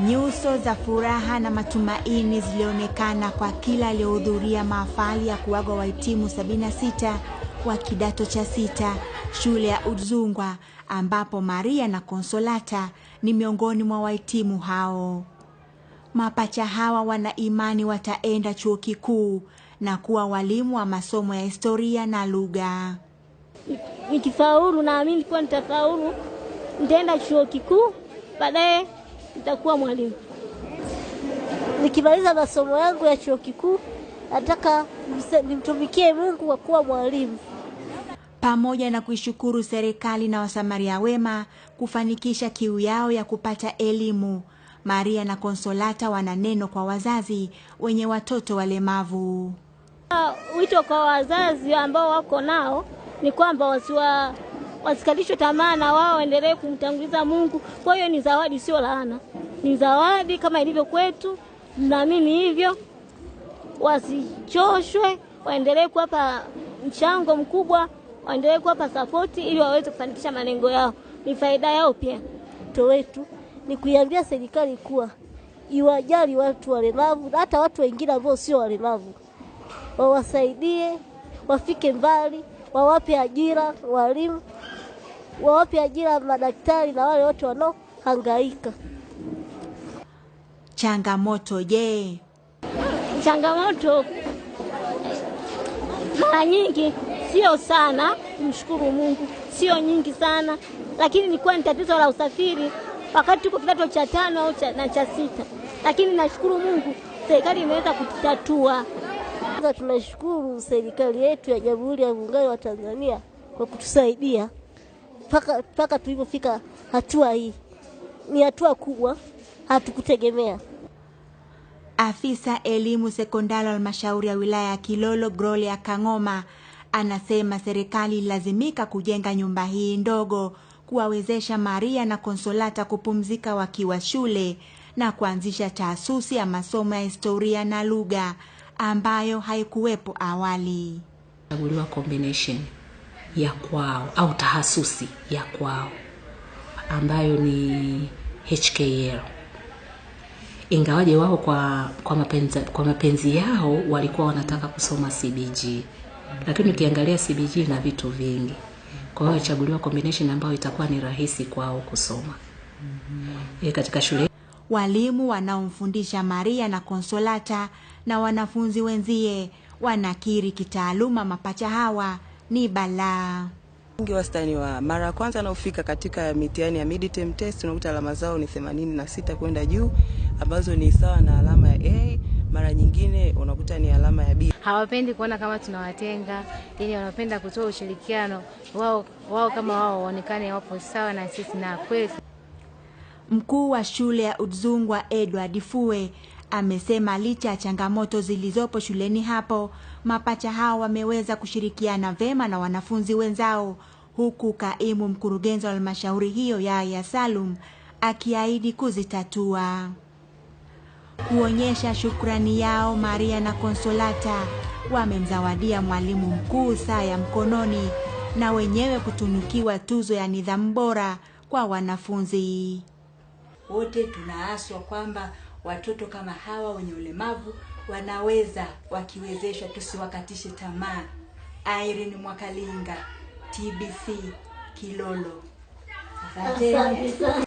Nyuso za furaha na matumaini zilionekana kwa kila aliyehudhuria mahafali ya kuaga wahitimu 76 wa kidato cha 6 shule ya Udzungwa, ambapo Maria na Consolata ni miongoni mwa wahitimu hao. Mapacha hawa wana imani wataenda chuo kikuu na kuwa walimu wa masomo ya historia na lugha. Nikifaulu, naamini kuwa nitafaulu, nitaenda chuo kikuu, baadaye nitakuwa mwalimu. Nikimaliza masomo yangu ya chuo kikuu, nataka nimtumikie Mungu kwa kuwa mwalimu. Pamoja na kuishukuru serikali na wasamaria wema kufanikisha kiu yao ya kupata elimu, Maria na Consolata wana neno kwa wazazi wenye watoto walemavu. Wito kwa wazazi ambao wako nao ni kwamba wasikatishwe tamaa, na wao endelee kumtanguliza Mungu. Kwa hiyo ni zawadi, sio laana. Ni zawadi kama ilivyo kwetu, naamini hivyo. Wasichoshwe, waendelee kuwapa mchango mkubwa, waendelee kuwapa support ili waweze kufanikisha malengo yao. Ni faida yao pia. Wito wetu ni kuiambia serikali kuwa iwajali watu walemavu na hata watu wengine ambao sio walemavu. Wawasaidie, wafike mbali, wawape ajira walimu, wawape ajira madaktari na wale wote wanaohangaika. Changamoto je? Changamoto mara nyingi sio sana, mshukuru Mungu, sio nyingi sana, lakini ni kwa tatizo la usafiri wakati tuko kidato cha 5 au cha 6. Lakini nashukuru Mungu, serikali imeweza kutatua. Tunashukuru serikali yetu ya Jamhuri ya Muungano wa Tanzania kwa kutusaidia mpaka tulipofika hatua hii. Ni hatua kubwa, hatukutegemea. Afisa elimu sekondari halmashauri ya wilaya ya Kilolo Gloria Kangoma anasema serikali lazimika kujenga nyumba hii ndogo kuwawezesha Maria na Consolata kupumzika wakiwa shule na kuanzisha taasisi ya masomo ya historia na lugha ambayo haikuwepo awali. Chaguliwa combination ya kwao au tahasusi ya kwao ambayo ni HKL. Ingawaje wao kwa mapenzi yao walikuwa wanataka kusoma CBG. Lakini ukiangalia CBG na vitu vingi. Kwa hiyo chaguliwa combination ambayo itakuwa ni rahisi kwao kusoma. Katika shule walimu wanaomfundisha Maria na Consolata na wanafunzi wenzie wanakiri kitaaluma mapacha hawa ni balaa. Wastani wa mara ya kwanza anaofika katika mitihani ya midterm test unakuta alama zao ni 86 kwenda juu, ambazo ni sawa na alama ya A. Mara nyingine unakuta ni alama ya B. Hawapendi kuona kama tunawatenga, yani wanapenda kutoa ushirikiano wao kama wao waonekane wapo sawa na sisi. Na kweli mkuu wa shule ya Udzungwa Edward Fue amesema licha ya changamoto zilizopo shuleni hapo, mapacha hao wameweza kushirikiana vema na wanafunzi wenzao, huku kaimu mkurugenzi wa halmashauri hiyo Yahya Salum akiahidi kuzitatua. Kuonyesha shukrani yao, Maria na Consolata wamemzawadia mwalimu mkuu saa ya mkononi na wenyewe kutunukiwa tuzo ya nidhamu bora kwa wanafunzi. Wote tunaaswa kwamba watoto kama hawa wenye ulemavu wanaweza wakiwezeshwa, tusiwakatishe tamaa. Irene Mwakalinga, TBC Kilolo. Asante.